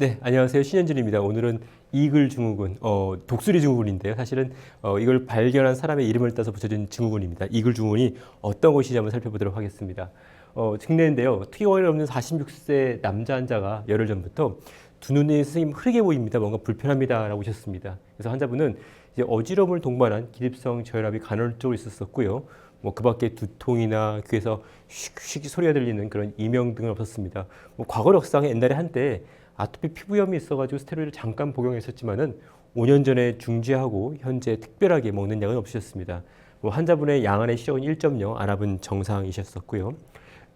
네, 안녕하세요. 신현진입니다. 오늘은 이글 증후군, 독수리 증후군인데요. 사실은 이걸 발견한 사람의 이름을 따서 붙여진 증후군입니다. 이글 증후군이 어떤 것인지 한번 살펴보도록 하겠습니다. 증례인데요. 특이원이 없는 46세 남자 환자가 열흘 전부터 두 눈이 선생님 흐리게 보입니다. 뭔가 불편합니다라고 오셨습니다. 그래서 환자분은 이제 어지러움을 동반한 기립성 저혈압이 간헐적으로 있었었고요. 뭐 그 밖에 두통이나 귀에서 슉슉 소리가 들리는 그런 이명 등은 없었습니다. 뭐 과거력상 옛날에 한때 아토피 피부염이 있어가지고 스테로이드를 잠깐 복용했었지만은 5년 전에 중지하고 현재 특별하게 먹는 약은 없으셨습니다. 뭐 환자분의 양안의 시력은 1.0, 안압은 정상이셨었고요.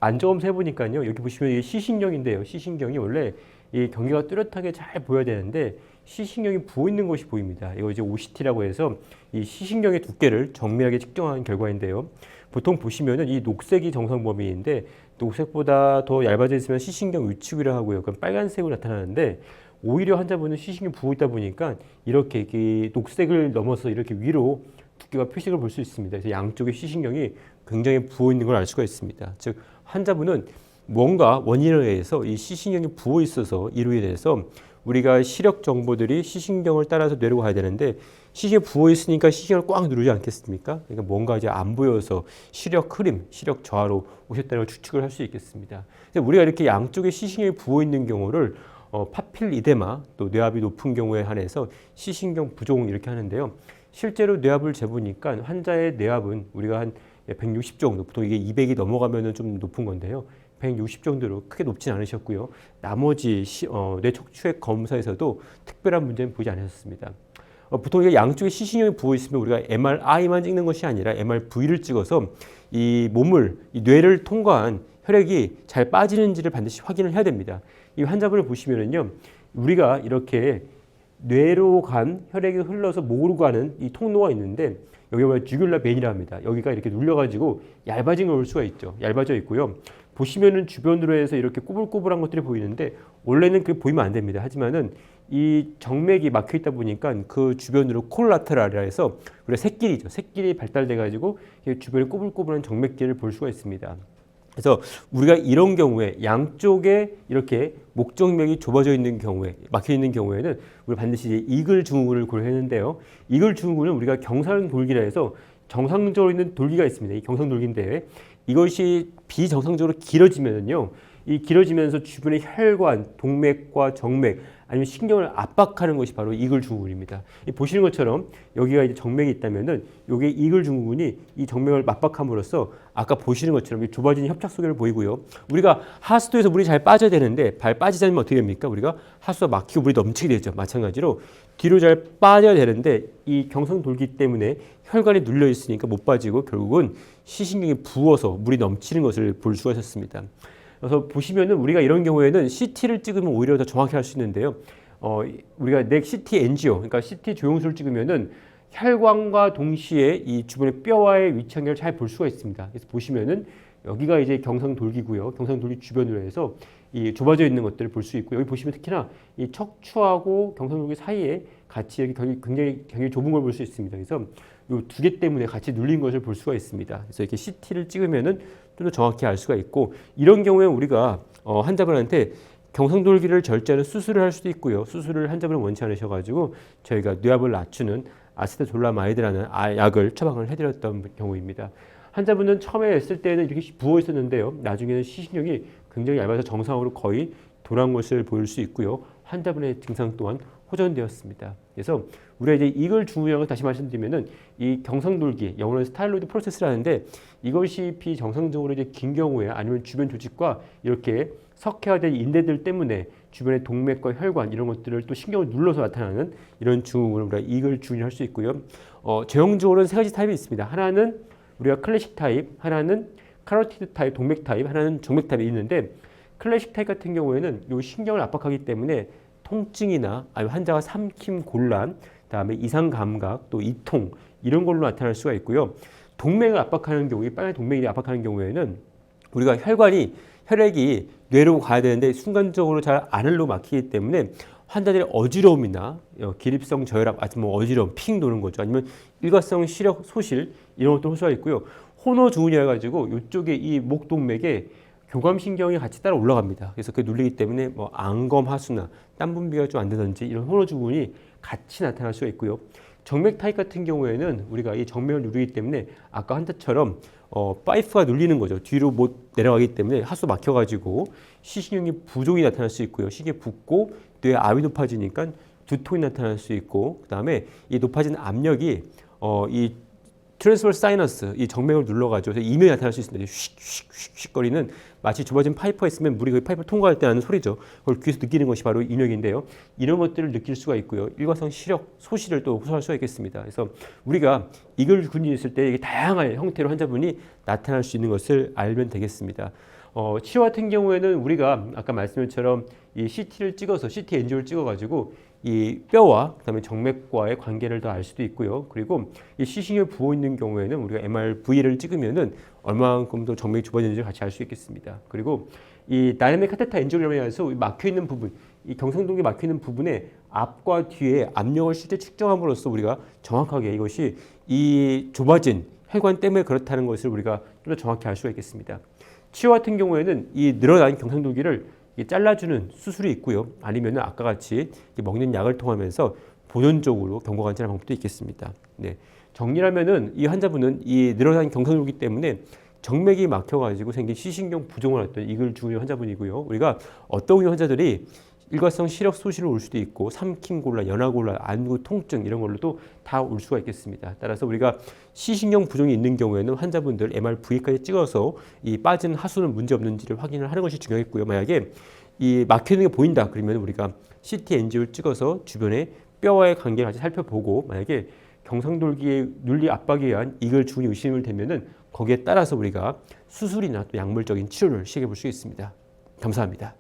안검사 해보니까요, 여기 보시면 이게 시신경인데요. 시신경이 원래 이 경계가 뚜렷하게 잘 보여야 되는데 시신경이 부어 있는 것이 보입니다. 이거 이제 OCT라고 해서 이 시신경의 두께를 정밀하게 측정한 결과인데요. 보통 보시면은 이 녹색이 정상 범위인데 녹색보다 더 얇아져 있으면 시신경 위축이라 하고요. 그럼 빨간색으로 나타나는데 오히려 환자분은 시신경이 부어 있다 보니까 이렇게 이 녹색을 넘어서 이렇게 위로 두께가 표식을 볼 수 있습니다. 그래서 양쪽의 시신경이 굉장히 부어 있는 걸 알 수가 있습니다. 즉 환자분은 뭔가 원인에 의해서 이 시신경이 부어 있어서 이로 인해서 우리가 시력 정보들이 시신경을 따라서 뇌로 가야 되는데 시신경이 부어 있으니까 시신경을 꽉 누르지 않겠습니까? 그러니까 뭔가 이제 안 보여서 시력 흐림, 시력 저하로 오셨다는 걸 추측을 할 수 있겠습니다. 우리가 이렇게 양쪽에 시신경이 부어 있는 경우를 파필 이데마 또 뇌압이 높은 경우에 한해서 시신경 부종 이렇게 하는데요. 실제로 뇌압을 재보니까 환자의 뇌압은 우리가 한 160 정도, 보통 이게 200이 넘어가면 좀 높은 건데요. 160 정도로 크게 높진 않으셨고요. 나머지 뇌 척추액 검사에서도 특별한 문제는 보이지 않으셨습니다. 보통 이게 양쪽에 시신경이 부어 있으면 우리가 MRI만 찍는 것이 아니라 MRV를 찍어서 이 몸을, 이 뇌를 통과한 혈액이 잘 빠지는지를 반드시 확인을 해야 됩니다. 이 환자분을 보시면은요, 우리가 이렇게 뇌로 간 혈액이 흘러서 목으로 가는 이 통로가 있는데 여기가 주귤라 벤이라 합니다. 여기가 이렇게 눌려가지고 얇아진 걸 볼 수가 있죠. 얇아져 있고요. 보시면은 주변으로 해서 이렇게 꼬불꼬불한 것들이 보이는데 원래는 그게 보이면 안 됩니다. 하지만은 이 정맥이 막혀 있다 보니까 그 주변으로 콜라테랄이라 해서 우리가 새끼리죠. 새끼리 발달돼 가지고 주변에 꼬불꼬불한 정맥길을 볼 수가 있습니다. 그래서 우리가 이런 경우에 양쪽에 이렇게 목정맥이 좁아져 있는 경우에, 막혀 있는 경우에는 우리 반드시 이제 이글 증후군을 고려했는데요. 이글 증후군은 우리가 경상돌기라 해서 정상적으로 있는 돌기가 있습니다. 이 경상돌기인데 이것이 비정상적으로 길어지면요, 이 길어지면서 주변의 혈관, 동맥과 정맥 아니면 신경을 압박하는 것이 바로 이글 증후군입니다. 보시는 것처럼 여기가 이제 정맥이 있다면은 여기 이글 증후군이 이 정맥을 압박함으로써 아까 보시는 것처럼 좁아진 협착 소견을 보이고요. 우리가 하수도에서 물이 잘 빠져야 되는데 발 빠지지 않으면 어떻게 됩니까? 우리가 하수가 막히고 물이 넘치게 되죠. 마찬가지로 뒤로 잘 빠져야 되는데 이 경상돌기 때문에 혈관이 눌려 있으니까 못 빠지고 결국은 시신경이 부어서 물이 넘치는 것을 볼 수가 있었습니다. 그래서 보시면은 우리가 이런 경우에는 CT를 찍으면 오히려 더 정확히 할 수 있는데요. 우리가 넥 CT 엔지오, 그러니까 CT 조영술을 찍으면은 혈관과 동시에 이 주변의 뼈와의 위치 관계를 잘 볼 수가 있습니다. 그래서 보시면은 여기가 이제 경상돌기고요. 경상돌기 주변으로 해서 이 좁아져 있는 것들을 볼 수 있고 여기 보시면 특히나 이 척추하고 경상돌기 사이에 같이 여기 굉장히 좁은 걸 볼 수 있습니다. 그래서 이 두 개 때문에 같이 눌린 것을 볼 수가 있습니다. 그래서 이렇게 CT를 찍으면은 좀 더 정확히 알 수가 있고 이런 경우에 우리가 환자분한테 경상돌기를 절제하는 수술을 할 수도 있고요. 수술을 환자분은 원치 않으셔가지고 저희가 뇌압을 낮추는 아세토졸라마이드라는 약을 처방을 해드렸던 경우입니다. 환자분은 처음에 했을 때는 이렇게 부어 있었는데요. 나중에는 시신경이 굉장히 얇아서 정상으로 거의 돌아온 것을 보일 수 있고요. 환자분의 증상 또한 호전되었습니다. 그래서 우리가 이제 이글 증후군을 다시 말씀드리면은 이 경상돌기, 영어로는 스타일로이드 프로세스라는데 이것이 비정상적으로 이제 긴 경우에 아니면 주변 조직과 이렇게 석회화된 인대들 때문에 주변의 동맥과 혈관 이런 것들을 또 신경을 눌러서 나타나는 이런 증후군을 우리가 이글 증후군이라고 할 수 있고요. 제형적으로는 세 가지 타입이 있습니다. 하나는 우리가 클래식 타입, 하나는 카로티드 타입, 동맥 타입, 하나는 정맥 타입이 있는데 클래식 타입 같은 경우에는 이 신경을 압박하기 때문에 통증이나 아니면 환자가 삼킴 곤란, 다음에 이상 감각, 또 이통 이런 걸로 나타날 수가 있고요. 동맥을 압박하는 경우, 빨간 동맥이 압박하는 경우에는 우리가 혈액이 뇌로 가야 되는데 순간적으로 잘 안으로 막히기 때문에 환자들의 어지러움이나 기립성 저혈압, 아니면 어지러움, 핑 도는 거죠. 아니면 일과성 시력 소실 이런 것도 호소가 있고요. 호노 증후군이라 가지고 이쪽에 이 목동맥에 교감신경이 같이 따라 올라갑니다. 그래서 그 눌리기 때문에 뭐 안검 하수나 땀 분비가 좀 안 되든지 이런 호르몬 증후군이 같이 나타날 수가 있고요. 정맥 타입 같은 경우에는 우리가 이 정맥을 누르기 때문에 아까 환자처럼 파이프가 눌리는 거죠. 뒤로 못 내려가기 때문에 하수 막혀가지고 시신경이 부종이 나타날 수 있고요. 시계 붓고 뇌 압이 높아지니까 두통이 나타날 수 있고, 그 다음에 이 높아진 압력이 이 트랜스버스 사이너스, 이 정맥을 눌러가지고 이명이 나타날 수 있습니다. 휙휙휙 거리는 마치 좁아진 파이프가 있으면 물이 그 파이프를 통과할 때 나는 소리죠. 그걸 귀에서 느끼는 것이 바로 이명인데요. 이런 것들을 느낄 수가 있고요. 일과성 시력, 소시를 또 호소할 수가 있겠습니다. 그래서 우리가 이글군이 있을 때 이게 다양한 형태로 환자분이 나타날 수 있는 것을 알면 되겠습니다. 치료 같은 경우에는 우리가 아까 말씀드린 것처럼 이 CT를 찍어서 CT 엔지오를 찍어가지고 이 뼈와 그다음에 정맥과의 관계를 더 알 수도 있고요. 그리고 이 시신경이 부어 있는 경우에는 우리가 MRV를 찍으면은 얼마만큼 더 정맥이 좁아지는지를 같이 알 수 있겠습니다. 그리고 이 다이내믹 카테터 엔지오그램에 의해서 막혀 있는 부분, 이 경상동에 막혀 있는 부분에 앞과 뒤에 압력을 실제 측정함으로써 우리가 정확하게 이것이 이 좁아진 혈관 때문에 그렇다는 것을 우리가 좀 더 정확히 알 수가 있겠습니다. 치료 같은 경우에는 이 늘어난 경상도기를 잘라주는 수술이 있고요. 아니면 아까 같이 먹는 약을 통하면서 보존적으로 경과관찰하는 방법도 있겠습니다. 네. 정리하면은 이 환자분은 이 늘어난 경상도기 때문에 정맥이 막혀가지고 생긴 시신경 부종을 했던 이글 중후군 환자분이고요. 우리가 어떤 환자들이 일과성 시력 소실을 올 수도 있고 삼킴골라, 연하골라, 안구 통증 이런 걸로도 다 올 수가 있겠습니다. 따라서 우리가 시신경 부종이 있는 경우에는 환자분들 MRV까지 찍어서 이 빠진 하수는 문제 없는지를 확인을 하는 것이 중요했고요. 만약에 이 막혀 있는 게 보인다 그러면 우리가 CT 엔지오를 찍어서 주변에 뼈와의 관계를 같이 살펴보고 만약에 경상돌기의 눌리 압박에 의한 이글 중후군이 의심을 되면은 거기에 따라서 우리가 수술이나 또 약물적인 치료를 시행해 볼 수 있습니다. 감사합니다.